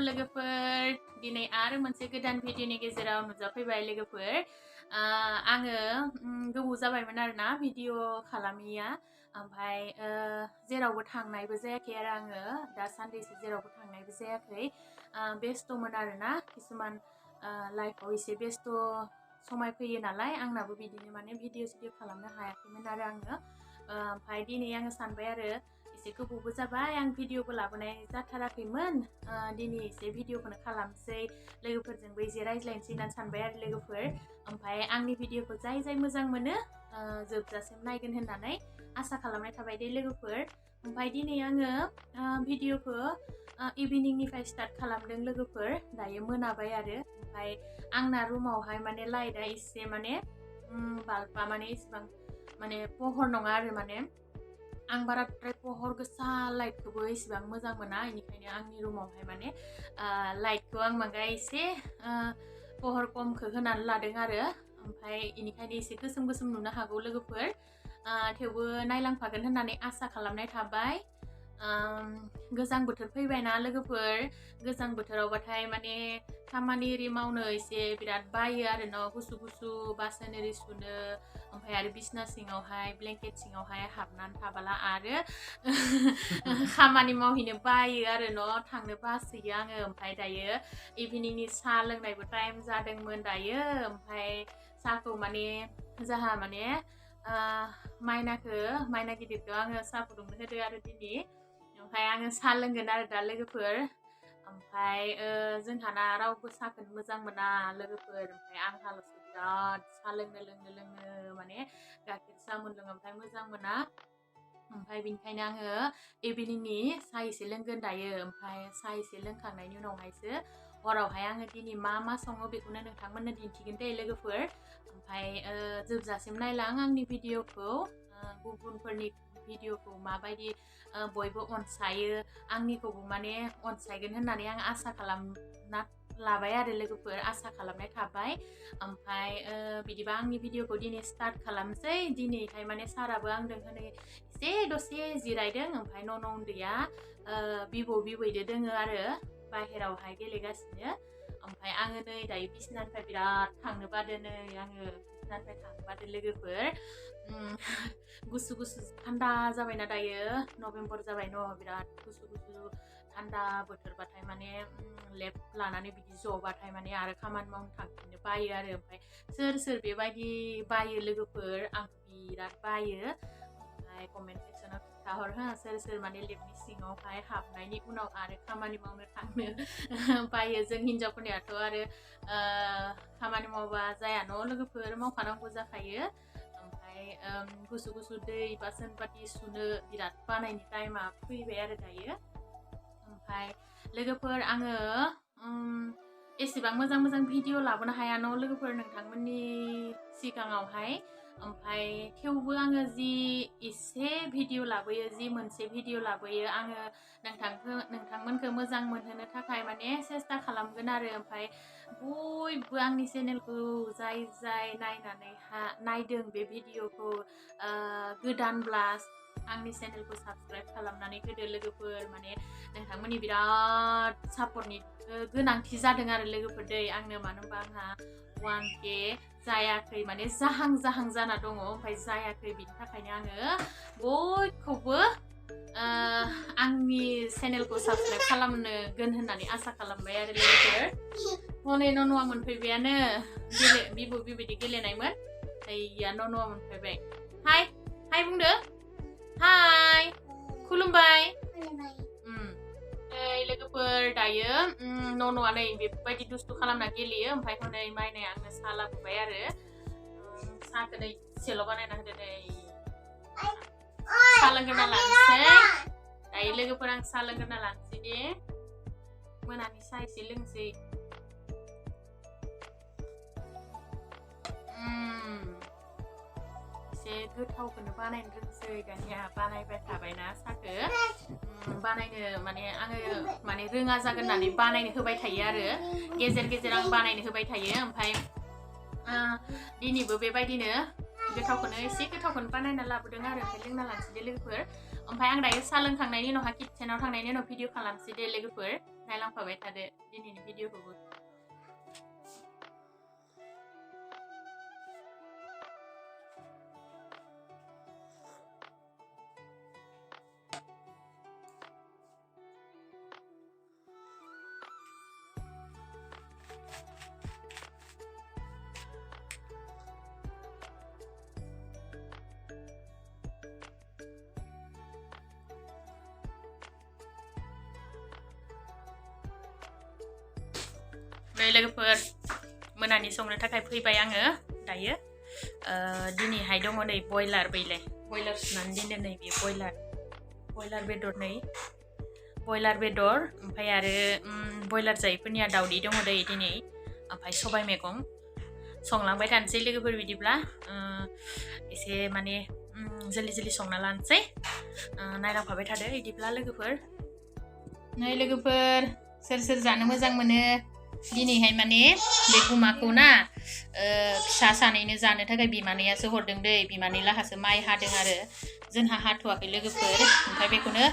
लोगोफोर दिनै आरो मोनसे गोदान भिडिअनि गेजेराव नुजाफैबाय लोगोफोर आङो गोबाव जाबायमोन आरोना भिडिअ खालामिया ओमफ्राय जेरावबो थांनायबो जायाखै आरो आङो दासान्दैसो जेरावबो थांनायबो जायाखै बेस्थ'मोन आरोना किसुमान लाइफआव एसे बेस्थ' समाय फैयो नालाय आंनाबो बिदिनो माने भिडिअ खालामनो हायाखैमोन आरो आङो ओमफ्राय दिनै आङो सानबाय आरो एसे गोबावबो जाबाय आं भिडिअबो लाबोनाय जाथाराखैमोन दिनै एसे भिडिअखौनो खालामसै लोगोफोरजोंबो एसे रायज्लायनोसै होननानै सानबाय आरो लोगोफोर ओमफ्राय आंनि भिडिअखौ जाय मोजां मोनो जोबजासिम नायगोन होननानै आसा खालामनाय थाबाय दे लोगोफोर ओमफ्राय दिनै आङो भिडिअखौ इभिनिंनिफ्राय स्टार्ट खालामदों लोगोफोर दायो मोनाबाय आरो ओमफ्राय आंना रुमावहाय माने लाइटआ एसे माने बाल्बा माने इसेबां माने पहर नङा आरो माने आं बाराद्राय पहर गोसा लाइटखौबो इसेबां मोजां मोना बेनिखायनो आंनि रुमावहाय माने लाइटखौ आं मांगा एसे पहर खमखौ होनानै लादों आरो ओमफ्राय बेनिखायनो एसे गोसोम नुनो हागौ लोगोफोर थेवबो नायलांफागोन होननानै आसा खालामनाय थाबाय गोजां बोथोर फैबायना लोगोफोर गोजां बोथोरावबाथाय माने खामानि एरि मावनो एसे बिराद बायो आरो न' गुसु बासन एरि सुनो ओमफ्राय आरो बिसना सिङावहाय ब्लेंकेट सिङावहाय हाबनानै थाबाला आरो खामानि मावहैनो बायो आरो न' थांनो बासोयो आङो ओमफ्राय दायो इभिनिंनि साहा लोंनायबो टाइम जादोंमोन दायो ओमफ्राय साहाखौ माने जाहा माने मायना गिदिरखौ आङो साहा फुदुंनो होदो आरो दिनै ओमफ्राय आङो साहा लोंगोन आरो दा लोगोफोर ओमफ्राय जोंहाना रावबो साहाखौनो मोजां मोना लोगोफोर ओमफ्राय आंहाल'सो बिराद साहा लोंनो माने गाइखेर साहा मोनलोङाबाथाय मोजां मोना ओमफ्राय बेनिखायनो आङो इभिनिंनि साहा एसे लोंगोन दायो ओमफ्राय साहा एसे लोंखांनायनि उनावहायसो हरावहाय आङो दिनै मा सङो बेखौनो नोंथांमोननो दिन्थिगोन दे लोगोफोर ओमफ्राय जोबजासिम नायलां आंनि भिडिअखौ गुबुनफोरनि भिडिअखौ माबायदि बयबो अनसायो आंनिखौबो माने अनसायगोन होननानै आं आसा खालामना लाबाय आरो लोगोफोर आसा खालामनाय थाबाय ओमफ्राय बिदिबा आंनि भिडिअखौ दिनै स्टार्ट खालामसै दिनैहाय माने साराबो आंजों होनै एसे दसे जिरायदों ओमफ्राय न' उन्दैया बिबैदो दोङो आरो बाहेरावहाय गेलेगासिनो ओमफ्राय आङो नै दायो बिसनानिफ्राय बिराद थांनो बादो नै आङो बिसनानिफ्राय थांनो बादो लोगोफोर गुसु थान्दा जाबायना दायो नभेम्बर जाबाय न' बिराद गुसु थान्दा बोथोरबाथाय माने लेप लानानै बिदि जबाथाय माने आरो खामानि मावनो थांफिननो बायो आरो ओमफ्राय सोर बेबायदि बायो लोगोफोर आं बिराद बायो ओमफ्राय कमेन्ट सेक्सनाव खिन्थाहर हो सोर माने लेपनि सिङावहाय हाबनायनि उनाव आरो खामानि मावनो थांनो बायो जों हिन्जावफोरनियाथ' आरो खामानि मावबा जाया न' लोगोफोर मावखानांगौ जाखायो ओमफ्राय गुसु दै बासन बाथि सुनो बिराद बानायनि टाइमा फैबाय आरो दायो ओमफ्राय लोगोफोर आङो एसेबां मोजां भिडिअ लाबोनो हाया न' लोगोफोर नोंथांमोननि सिगाङावहाय ओमफ्राय थेवबो आङो जि एसे भिडिअ लाबोयो जि मोनसे भिडिअ लाबोयो आङो नोंथांमोनखौ मोजां मोनहोनो थाखाय माने सेस्था खालामगोन आरो ओमफ्राय बयबो आंनि चेनेलखौ जाय नायनानै नायदों बे भिडिअखौ गोदानब्ला आंनि चेनेलखौ साबस्क्राइब खालामनानै होदो लोगोफोर माने नोंथांमोननि बिराद सापर्टनि गोनांथि जादों आरो लोगोफोर दै आंनो मानो होनबा आंहा 1K जायाखै माने जाहां जाना दङ ओमफ्राय जायाखै बिनि थाखायनो आङो बयखौबो आंनि चेनेलखौ साबस्क्राइब खालामगोन होननानै आसा खालामबाय आरो लोगोफोर हनै न'आ मोनफैबायानो बिबायदि गेलेनायमोन या न'आ मोनफैबाय हाय बुंदो हाय खुलुमबाय लोगोफोर दायो न'आ नै बेबायदि दुस्थु खालामना गेलेयो ओमफ्राय हनै मायनाया आंनो साहा लाबोबाय आरो साहाखौ नै एसेल' बानायना होदो नै साहा लोंग्रोना लानोसै दायो लोगोफोर आं साहा लोंग्रोना लानोसै दे मोनानि साहा एसे लोंसै एसे गोथावखौनो बानायनो रोंसै दानिया बानायबाय थाबायना साहाखौ बानायनो माने आङो माने रोङा जागोन होननानै बानायनो होबाय थायो आरो गेजेर आं बानायनो होबाय थायो ओमफ्राय दिनैबो बेबायदिनो गोथावखौनो एसे गोथावखौनो बानायना लाबोदों आरो ओमफ्राय लोंना लानोसै दे लोगोफोर ओमफ्राय आं दायो साहा लोंखांनायनि उनावहाय किटचेनाव थांनायनि उनाव भिडिअ खालामसै दे लोगोफोर नायलांफाबाय थादो दिनैनि भिडिअखौबो लोगोफोर मोनानि संनो थाखाय फैबाय आङो दायो दिनैहाय दङ नै बयलार बैलाय बयलार सुनानै दोनदों नै बे बयलार बेदर नै बयलार बेदर ओमफ्राय आरो बयलार जायैफोरनिया दावदै दङ दै दिनै ओमफ्राय सबाय मैगं संलांबाय थानोसै लोगोफोर बिदिब्ला एसे माने जल्दि संना लानोसै नायलांफाबाय थादो बिदिब्ला लोगोफोर नै लोगोफोर सोर जानो मोजां मोनो दिनैहाय माने बे गुमाखौ ना फिसा सानैनो जानो थाखाय बिमानैयासो हरदों दै बिमानै लाहासो माइ हादों आरो जोंहा हाथ'वाखै लोगोफोर ओमफ्राय बेखौनो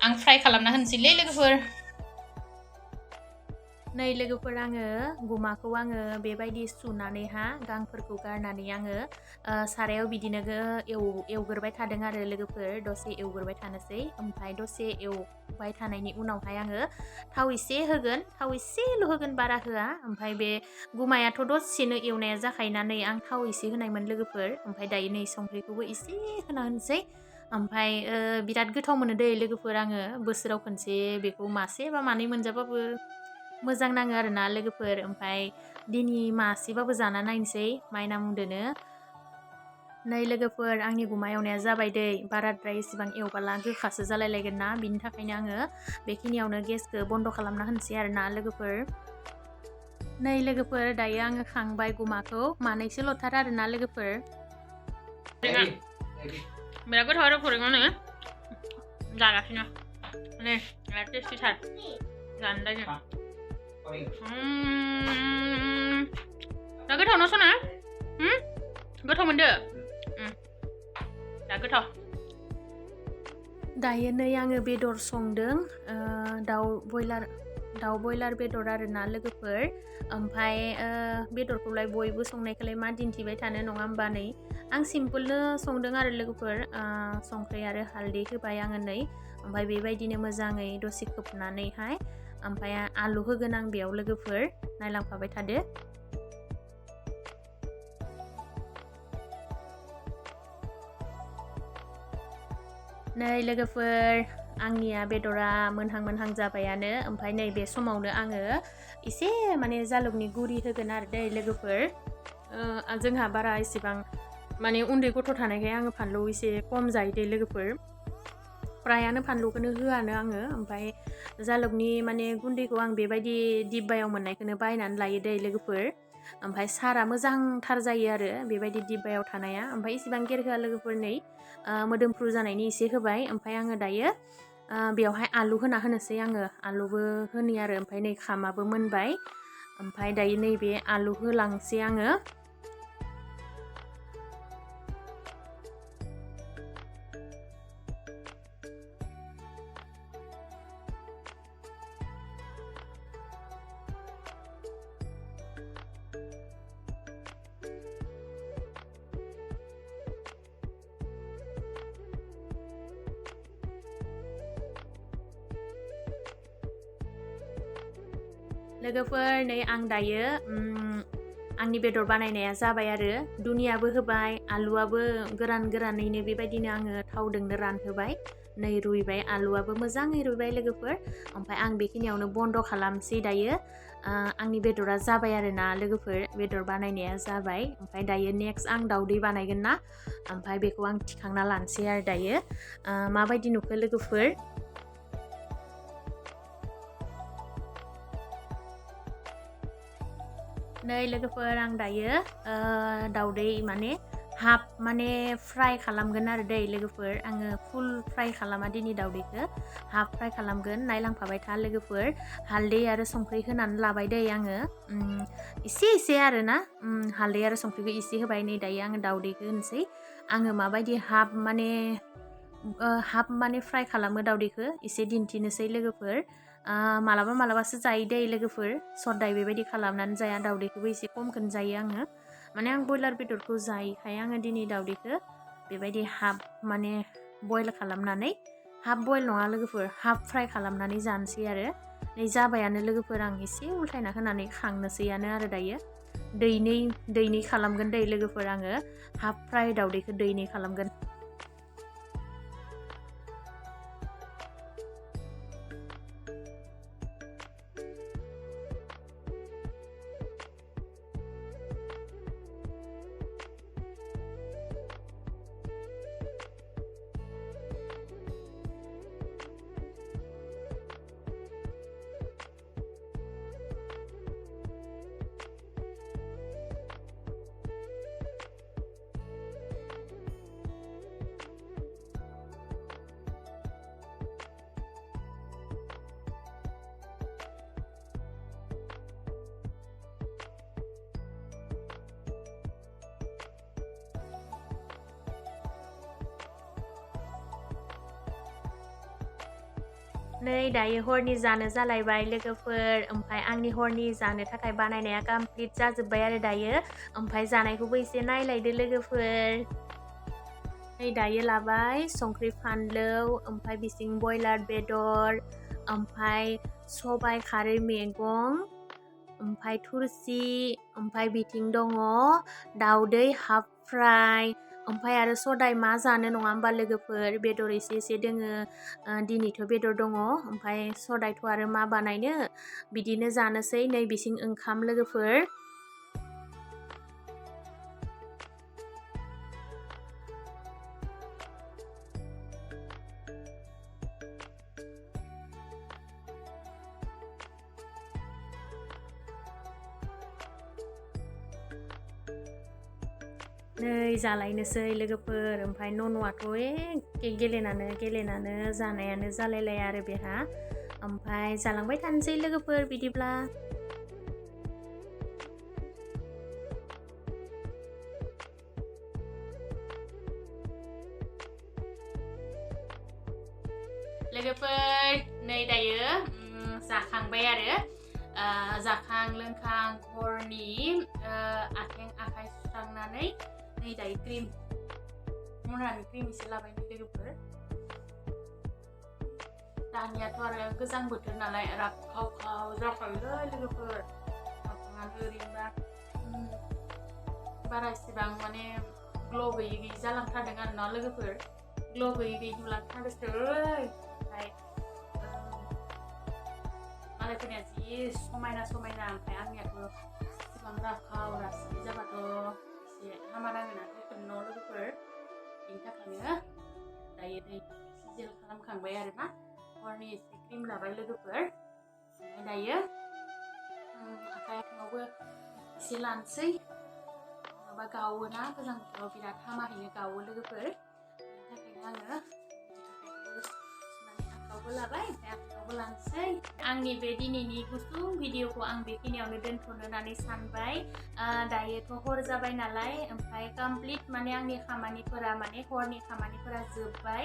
आं फ्राय खालामना होनोसैलै लोगोफोर नै लोगोफोर आङो गुमाखौ आङो बेबायदि सुनानैहा गांफोरखौ गारनानै आङो सारायाव बिदिनो एवग्रोबाय थादों आरो लोगोफोर दसे एवग्रोबाय थानोसै ओमफ्राय दसे एवबाय थानायनि उनावहाय आङो थाव एसे होगोन थाव एसेल' होगोन बारा होआ ओमफ्राय बे गुमायाथ' दसेनो एवनाया जाखायनानै आं थाव एसे होनायमोन लोगोफोर ओमफ्राय दायो नै संख्रिखौबो एसे होना होनोसै ओमफ्राय बिराद गोथाव मोनो दै लोगोफोर आङो बोसोराव खनसे बेखौ मासे बा मानै मोनजाबाबो मोजां नाङो आरोना लोगोफोर ओमफ्राय दिनै मासेबाबो जाना नायनोसै माइना मुंदोनो नै लोगोफोर आंनि गुमा एवनाया जाबाय दै बाराद्राय एसेबां एवबाला गोखासो जालायलायगोन ना बिनि थाखायनो आङो बेखिनियावनो गेसखौ बन्द' खालामना होनोसै आरोना लोगोफोर नै लोगोफोर दायो आङो खांबाय गुमाखौ मानैसो ल'थार आरोना लोगोफोर बिराद गोथाव आरो फरेङानो जागासिनो नै बिराद टेस्टिथार जानो लायो दा गोथाव न सना गोथाव मोनदो दा गोथाव दायो नै आङो बेदर संदों दाउ बयलार बेदर आरोना लोगोफोर ओमफ्राय बेदरखौलाय बयबो संनायखौलाय मा दिन्थिबाय थानो नङा होमबा नै आं सिम्पोलनो संदों आरो लोगोफोर संख्रि आरो हालदै होबाय आङो नै ओमफ्राय बेबायदिनो मोजाङै दसे खोबनानैहाय ओमफ्राय आलु होगोन आं बेयाव लोगोफोर नायलांफाबाय थादो नै लोगोफोर आंनिया बेदरा मोनहां जाबायानो ओमफ्राय नै बे समावनो आङो एसे माने जालुगनि गुरि होगोन आरो दै लोगोफोर जोंहा बारा एसेबां माने उन्दै गथ' थानायखाय आङो फानलु एसे खम जायो दै लोगोफोर फ्रायानो फानलुखौनो होआनो आङो ओमफ्राय जालुगनि माने गुन्दैखौ आं बेबायदि डिब्बायाव मोननायखौनो बायनानै लायो दै लोगोफोर ओमफ्राय सारा मोजांथार जायो आरो बेबायदि डिब्बायाव थानाया ओमफ्राय इसेबां गेरहोआ लोगोफोर नै मोदोमफ्रु जानायनि एसे होबाय ओमफ्राय आङो दायो बेवहाय आलु होना होनोसै आङो आलुबो होनि आरो ओमफ्राय नै खामाबो मोनबाय ओमफ्राय दायो नैबे आलु होलांसै आङो लोगोफोर नै आं दायो आंनि बेदर बानायनाया जाबाय आरो दुनियाबो होबाय आलुआबो गोरानैनो बेबायदिनो आङो थावदोंनो रानहोबाय नै रुइबाय आलुआबो मोजाङै रुइबाय लोगोफोर ओमफ्राय आं बेखिनियावनो बन्द' खालामसै दायो आंनि बेदरा जाबाय आरोना लोगोफोर बेदर बानायनाया जाबाय ओमफ्राय दायो नेक्स्ट आं दावदै बानायगोन ना ओमफ्राय बेखौ आं थिखांना लानोसै आरो दायो माबायदि नुखो लोगोफोर नै लोगोफोर आं दायो दावदै माने हाफ माने फ्राय खालामगोन आरो दै लोगोफोर आङो फुल फ्राय खालामा दिनै दावदैखौ हाफ फ्राय खालामगोन नायलांफाबाय था लोगोफोर हालदै आरो संख्रि होनानै लाबाय दै आङो एसे आरो ना हालदै आरो संख्रिखौ एसे होबाय नै दायो आङो दावदैखौ होनोसै आङो माबायदि हाफ माने फ्राय खालामो दावदैखौ एसे दिन्थिनोसै लोगोफोर मालाबासो जायो दै लोगोफोर सदाय बेबायदि खालामनानै जाया दावदैखौबो एसे खमखौनो जायो आङो माने आं बयलार बेदरखौ जायैखाय आङो दिनै दावदैखौ बेबायदि हाफ माने बयल खालामनानै हाफ बयल नङा लोगोफोर हाफ फ्राय खालामनानै जानोसै आरो नै जाबायानो लोगोफोर आं एसे उल्थायना होनानै खांनोसैयानो आरो दायो दैनै खालामगोन दै लोगोफोर आङो हाफ फ्राय दावदैखौ दैनै खालामगोन नै दायो हरनि जानो जालायबाय लोगोफोर ओमफ्राय आंनि हरनि जानो थाखाय बानायनाया कमप्लिट जाजोब्बाय आरो दायो ओमफ्राय जानायखौबो एसे नायलायदो लोगोफोर नै दायो लाबाय संख्रि फानलौ ओमफ्राय बिसिं बयलार बेदर ओमफ्राय सबाय खारै मैगं ओमफ्राय थुरसि ओमफ्राय बिथिं दङ दावदै हाफ फ्राय ओमफ्राय आरो सदाय मा जानो नङा होमबा लोगोफोर बेदर एसे दोङो दिनैथ' बेदर दङ ओमफ्राय सदायथ' आरो मा बानायनो बिदिनो जानोसै नै बिसिं ओंखाम लोगोफोर नै जालायनोसै लोगोफोर ओमफ्राय न'आथ' एखे गेलेनानो जानायानो जालायलाया आरो बेहा ओमफ्राय जालांबाय थानोसै लोगोफोर बिदिब्ला लोगोफोर नै दायो जाखांबाय आरो जाखां लोंखां हरनि आथिं आखाइ सुस्रांनानै नै दायो क्रिम मनानि क्रिम एसे लाबाय लोगोफोर दानियाथ' आरो गोजां बोथोर नालाय राखाव जाखायोलै लोगोफोर मोखाङानो ओरैनोबा बारा एसेबां माने ग्ल' गैयि जालांथारदों आरो ना लोगोफोर ग्ल' गैयि नुलांथारदोंसै ओमफ्राय मालायफोरनिया जि समायना ओमफ्राय आंनियाथ' एसेबां राखाव रासि जाबाथ' एसे हामा नाङोना न' लोगोफोर बेनि थाखायनो दायो दै सिजेल खालामखांबाय आरोना हरनि एसे क्रिम लाबाय लोगोफोर ओमफ्राय दायो आखाइ आथिङावबो एसे लानोसै नङाबा गावोना गोजां बोथोराव बिराद हामाहैनो गावो लोगोफोर बेनि थाखायनो आङो आखाइयावबो लाबाय ओमफ्राय आखाइयावबो लानोसै आंनि बे दिनैनि गुसुं भिडिअखौ आं बेखिनियावनो दोनथ'नो होननानै सानबाय दायोथ' हर जाबाय नालाय ओमफ्राय कमप्लिट माने आंनि खामानिफोरा माने हरनि खामानिफोरा जोब्बाय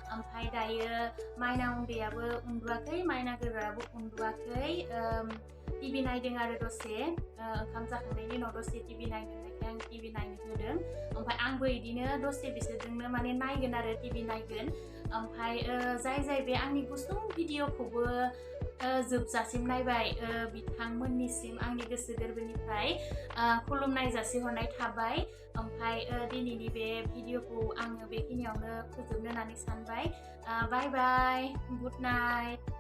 ओमफ्राय दायो माइना उन्दैयाबो उन्दुवाखै माइना गोरायाबो उन्दुवाखै टिभि नायदों आरो दसे ओंखाम जाखांनायनि उनाव दसे टिभि नायनायखाय आं टिभि नायनो होदों ओमफ्राय आंबो बिदिनो दसे बिसोरजोंनो माने नायगोन आरो टिभि नायगोन ओमफ्राय जाय बे आंनि गुसुं भिडिअखौबो जोबजासिम नायबाय बिथांमोननिसिम आंनि गोसो गोरबोनिफ्राय खुलुमनाय जासिहरनाय थाबाय ओमफ्राय दिनैनि बे भिडिअखौ आङो बेखिनियावनो फोजोबनो होननानै सानबाय बाय बाय गुड नाइट